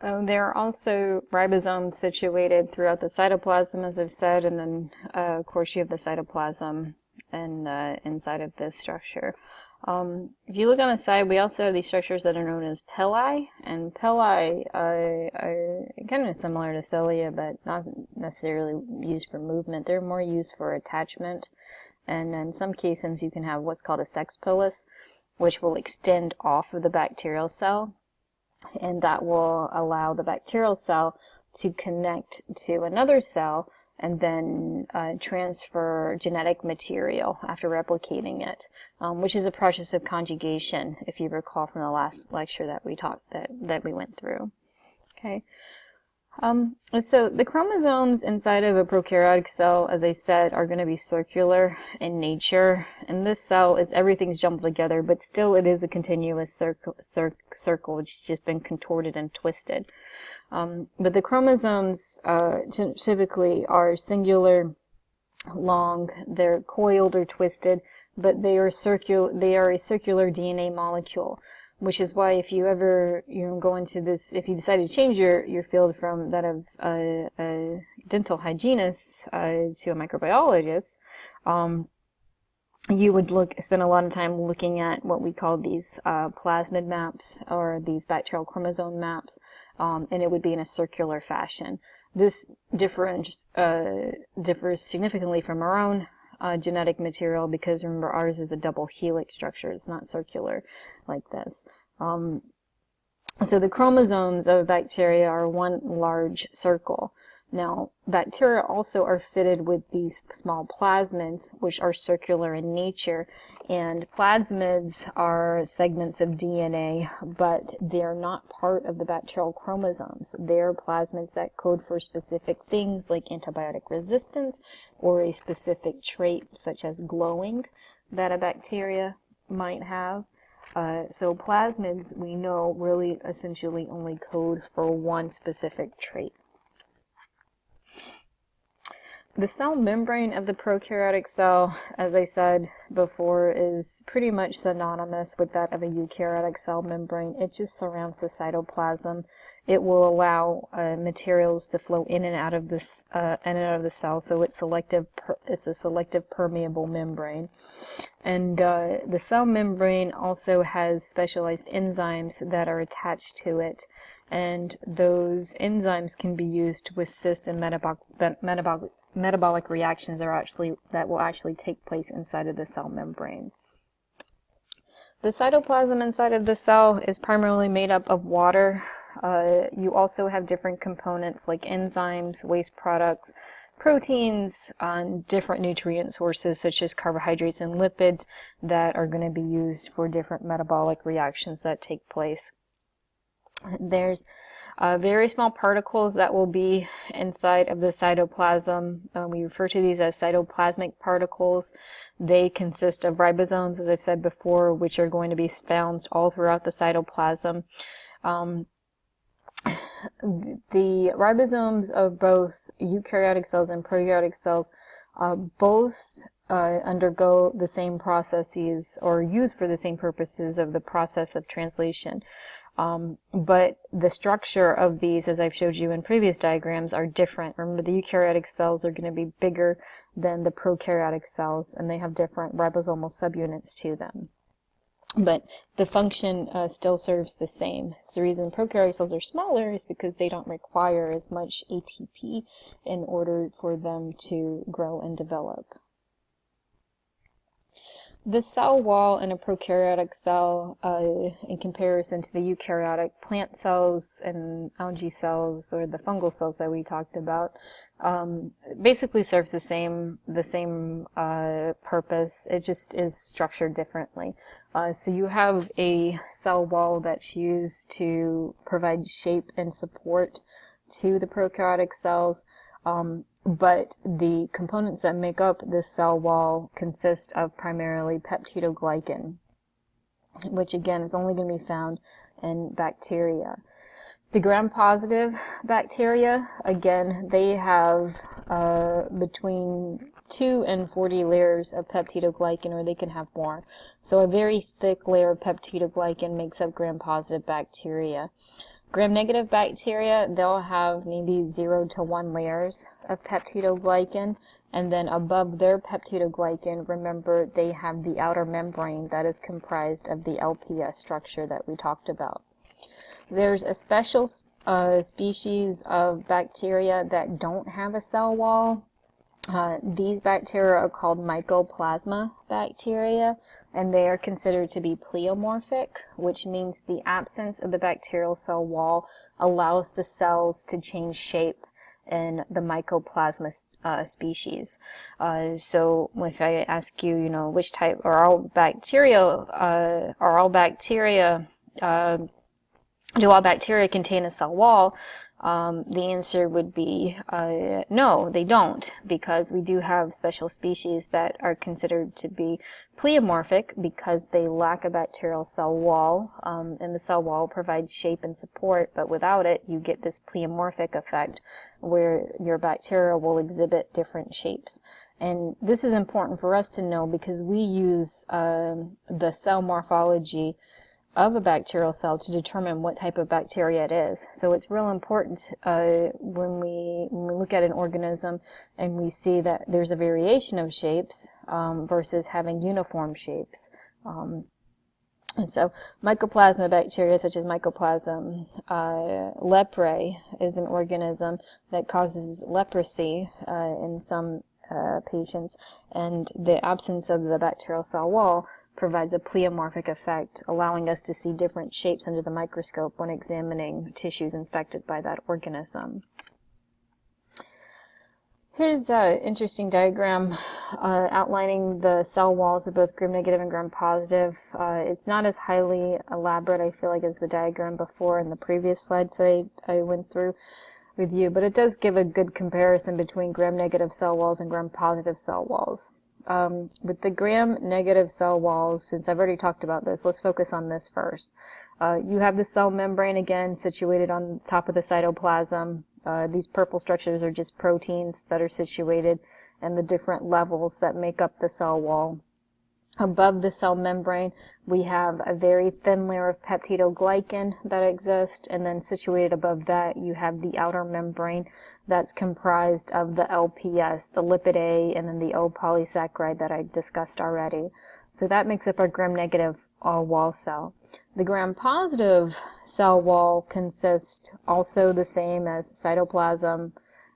There are also ribosomes situated throughout the cytoplasm, as I've said, and then, of course, you have the cytoplasm and inside of this structure. If you look on the side, we also have these structures that are known as pili, and pili are kind of similar to cilia, but not necessarily used for movement. They're more used for attachment, and in some cases you can have what's called a sex pilus, which will extend off of the bacterial cell, and that will allow the bacterial cell to connect to another cell and then transfer genetic material after replicating it, which is a process of conjugation, if you recall from the last lecture that we went through. Okay. So the chromosomes inside of a prokaryotic cell, as I said, are going to be circular in nature, and this cell is everything's jumbled together, but still it is a continuous circle. It's just been contorted and twisted. But the chromosomes typically are singular, long. They're coiled or twisted, but they are a circular DNA molecule. Which is why if you ever go into this, if you decide to change your field from that of a dental hygienist to a microbiologist, you would spend a lot of time looking at what we call these plasmid maps, or these bacterial chromosome maps, and it would be in a circular fashion. This differs significantly from our own genetic material, because remember, ours is a double helix structure. It's not circular like this. So the chromosomes of bacteria are one large circle. Now, bacteria also are fitted with these small plasmids, which are circular in nature, and plasmids are segments of DNA, but they're not part of the bacterial chromosomes. They're plasmids that code for specific things like antibiotic resistance or a specific trait such as glowing that a bacteria might have. So plasmids, we know, really essentially only code for one specific trait. The cell membrane of the prokaryotic cell, as I said before, is pretty much synonymous with that of a eukaryotic cell membrane. It just surrounds the cytoplasm. It will allow materials to flow in and out of the cell, so it's a selective permeable membrane. And the cell membrane also has specialized enzymes that are attached to it, and those enzymes can be used to assist in metabolic reactions that will actually take place inside of the cell membrane. The cytoplasm inside of the cell is primarily made up of water. You also have different components like enzymes, waste products, proteins, different nutrient sources such as carbohydrates and lipids that are going to be used for different metabolic reactions that take place. There's very small particles that will be inside of the cytoplasm. We refer to these as cytoplasmic particles. They consist of ribosomes, as I've said before, which are going to be found all throughout the cytoplasm. The ribosomes of both eukaryotic cells and prokaryotic cells both undergo the same processes, or used for the same purposes of the process of translation. But the structure of these, as I've showed you in previous diagrams, are different. Remember, the eukaryotic cells are going to be bigger than the prokaryotic cells, and they have different ribosomal subunits to them. But the function still serves the same. So the reason prokaryotic cells are smaller is because they don't require as much ATP in order for them to grow and develop. The cell wall in a prokaryotic cell, in comparison to the eukaryotic plant cells and algae cells or the fungal cells that we talked about, basically serves the same purpose. It just is structured differently. So you have a cell wall that's used to provide shape and support to the prokaryotic cells. But the components that make up this cell wall consist of primarily peptidoglycan, which again is only going to be found in bacteria. The gram-positive bacteria, again, they have between 2 and 40 layers of peptidoglycan, or they can have more. So a very thick layer of peptidoglycan makes up gram-positive bacteria. Gram-negative bacteria, they'll have maybe 0 to 1 layers of peptidoglycan, and then above their peptidoglycan, remember, they have the outer membrane that is comprised of the LPS structure that we talked about. There's a special species of bacteria that don't have a cell wall. These bacteria are called mycoplasma bacteria, and they are considered to be pleomorphic, which means the absence of the bacterial cell wall allows the cells to change shape in the mycoplasma species. So if I ask you, which type are all bacteria, do all bacteria contain a cell wall? The answer would be no, they don't, because we do have special species that are considered to be pleomorphic because they lack a bacterial cell wall, and the cell wall provides shape and support, but without it you get this pleomorphic effect where your bacteria will exhibit different shapes. And this is important for us to know because we use the cell morphology of a bacterial cell to determine what type of bacteria it is. So it's real important when we look at an organism and we see that there's a variation of shapes versus having uniform shapes. And so mycoplasma bacteria such as Mycoplasma leprae is an organism that causes leprosy in some patients, and the absence of the bacterial cell wall provides a pleomorphic effect, allowing us to see different shapes under the microscope when examining tissues infected by that organism. Here's an interesting diagram outlining the cell walls of both gram-negative and gram-positive. It's not as highly elaborate, I feel like, as the diagram before in the previous slides that I went through with you, but it does give a good comparison between gram-negative cell walls and gram-positive cell walls. With the gram-negative cell walls, since I've already talked about this, let's focus on this first. You have the cell membrane, again, situated on top of the cytoplasm. These purple structures are just proteins that are situated in the different levels that make up the cell wall. Above the cell membrane, we have a very thin layer of peptidoglycan that exists, and then situated above that, you have the outer membrane that's comprised of the LPS, the lipid A, and then the O polysaccharide that I discussed already. So that makes up our gram-negative wall cell. The gram-positive cell wall consists also the same as cytoplasm,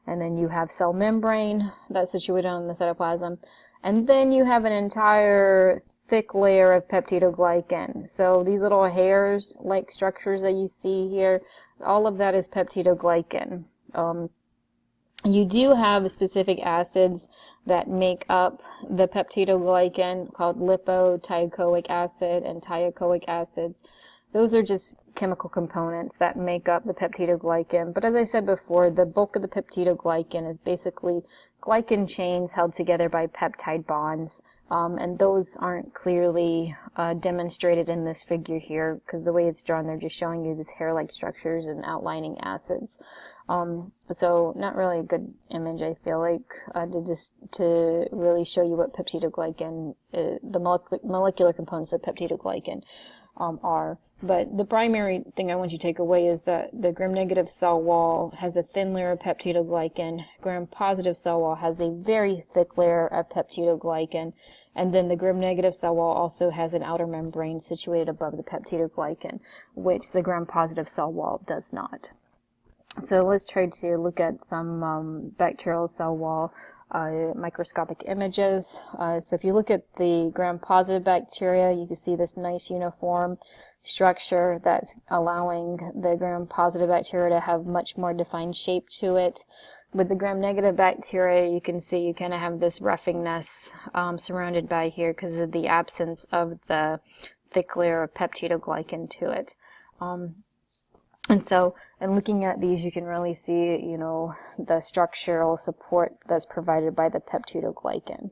and then you have cell membrane that's situated on the cytoplasm. And then you have an entire thick layer of peptidoglycan. So these little hairs-like structures that you see here, all of that is peptidoglycan. You do have specific acids that make up the peptidoglycan called lipoteichoic acid and teichoic acids. Those are just chemical components that make up the peptidoglycan. But as I said before, the bulk of the peptidoglycan is basically glycan chains held together by peptide bonds. And those aren't clearly demonstrated in this figure here because the way it's drawn, they're just showing you these hair-like structures and outlining acids. So not really a good image, I feel like, to really show you what peptidoglycan, the molecular components of peptidoglycan are. But the primary thing I want you to take away is that the gram-negative cell wall has a thin layer of peptidoglycan. Gram-positive cell wall has a very thick layer of peptidoglycan. And then the gram-negative cell wall also has an outer membrane situated above the peptidoglycan, which the gram-positive cell wall does not. So let's try to look at some bacterial cell wall microscopic images. So if you look at the gram-positive bacteria, you can see this nice uniform structure that's allowing the gram-positive bacteria to have much more defined shape to it. With the gram-negative bacteria, you can see you kind of have this roughingness surrounded by here because of the absence of the thick layer of peptidoglycan to it. And so, in looking at these, you can really see, the structural support that's provided by the peptidoglycan.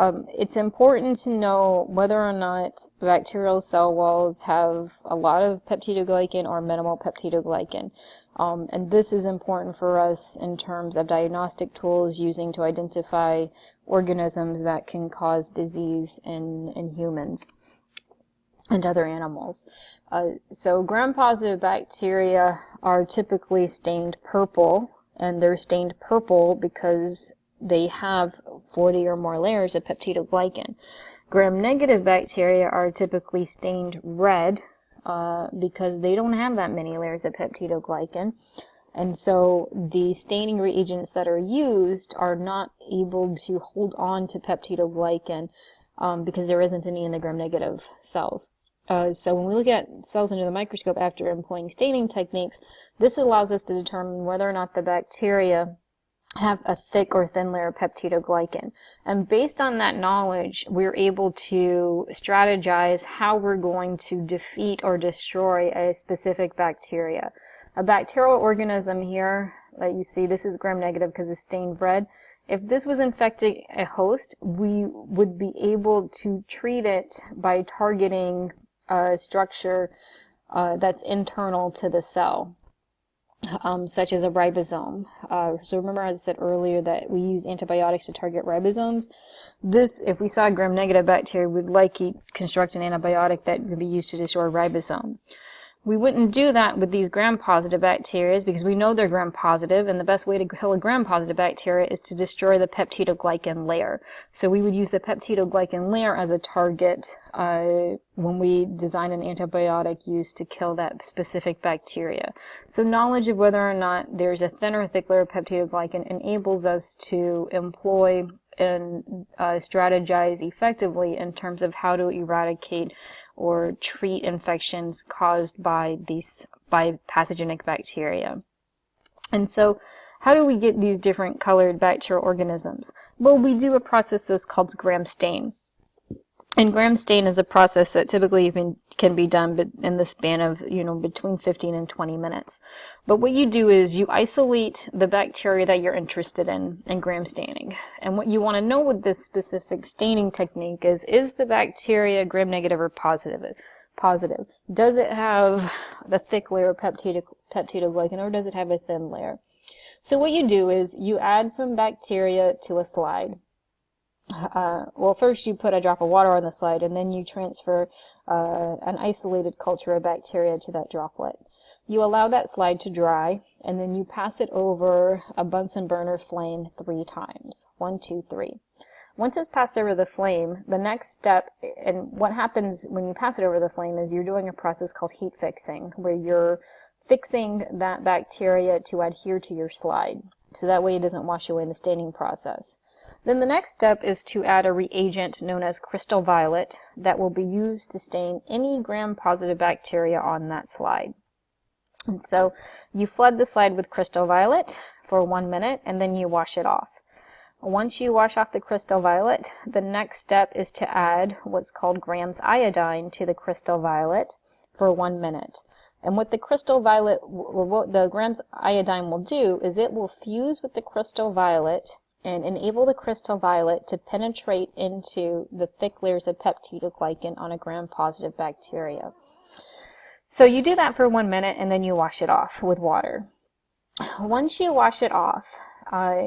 It's important to know whether or not bacterial cell walls have a lot of peptidoglycan or minimal peptidoglycan. And this is important for us in terms of diagnostic tools using to identify organisms that can cause disease in humans. and other animals. So gram-positive bacteria are typically stained purple, and they're stained purple because they have 40 or more layers of peptidoglycan. Gram-negative bacteria are typically stained red because they don't have that many layers of peptidoglycan. And so the staining reagents that are used are not able to hold on to peptidoglycan because there isn't any in the gram-negative cells. So when we look at cells under the microscope after employing staining techniques, this allows us to determine whether or not the bacteria have a thick or thin layer of peptidoglycan. And based on that knowledge, we're able to strategize how we're going to defeat or destroy a specific bacteria. A bacterial organism here that you see, this is gram-negative because it's stained red. If this was infecting a host, we would be able to treat it by targeting a structure that's internal to the cell. Such as a ribosome. So remember, as I said earlier, that we use antibiotics to target ribosomes. This, if we saw a gram-negative bacteria, we'd likely construct an antibiotic that would be used to destroy ribosome. We wouldn't do that with these gram-positive bacteria because we know they're gram-positive, and the best way to kill a gram-positive bacteria is to destroy the peptidoglycan layer. So we would use the peptidoglycan layer as a target when we design an antibiotic used to kill that specific bacteria. So knowledge of whether or not there's a thin or thick layer of peptidoglycan enables us to employ and strategize effectively in terms of how to eradicate or treat infections caused by pathogenic bacteria. And so how do we get these different colored bacterial organisms? Well, we do a process that's called gram stain. And gram stain is a process that typically can be done in the span of, between 15 and 20 minutes. But what you do is you isolate the bacteria that you're interested in gram staining. And what you want to know with this specific staining technique is the bacteria gram-negative or positive? Does it have the thick layer of peptidoglycan, or does it have a thin layer? So what you do is you add some bacteria to a slide. Well, first you put a drop of water on the slide, and then you transfer an isolated culture of bacteria to that droplet. You allow that slide to dry, and then you pass it over a Bunsen burner flame 3 times. 1, 2, 3. Once it's passed over the flame, the next step, and what happens when you pass it over the flame, is you're doing a process called heat fixing, where you're fixing that bacteria to adhere to your slide, so that way it doesn't wash away in the staining process. Then the next step is to add a reagent known as crystal violet that will be used to stain any gram-positive bacteria on that slide. And so you flood the slide with crystal violet for 1 minute, and then you wash it off. Once you wash off the crystal violet, the next step is to add what's called grams iodine to the crystal violet for 1 minute. And what the crystal violet, what the grams iodine will do is it will fuse with the crystal violet and enable the crystal violet to penetrate into the thick layers of peptidoglycan on a gram-positive bacteria. So you do that for 1 minute, and then you wash it off with water. Once you wash it off,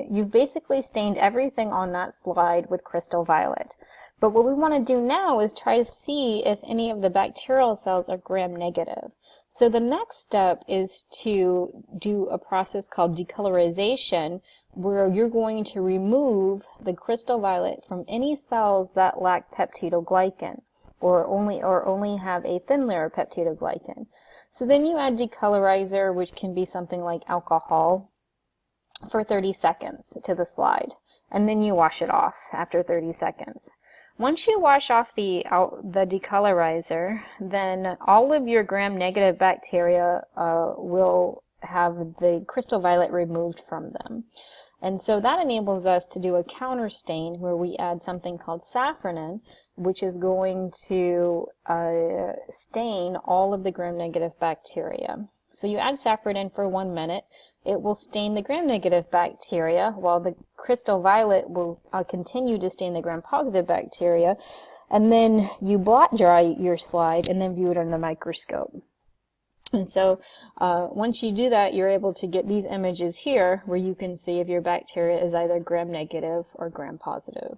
you've basically stained everything on that slide with crystal violet. But what we want to do now is try to see if any of the bacterial cells are gram-negative. So the next step is to do a process called decolorization, where you're going to remove the crystal violet from any cells that lack peptidoglycan or only have a thin layer of peptidoglycan. So then you add decolorizer, which can be something like alcohol, for 30 seconds to the slide, and then you wash it off after 30 seconds. Once you wash off the decolorizer, then all of your gram-negative bacteria will have the crystal violet removed from them. And so that enables us to do a counter stain where we add something called safranin, which is going to stain all of the gram-negative bacteria. So you add safranin for 1 minute. It will stain the gram-negative bacteria, while the crystal violet will continue to stain the gram-positive bacteria. And then you blot dry your slide and then view it under the microscope. And so once you do that, you're able to get these images here where you can see if your bacteria is either gram-negative or gram-positive.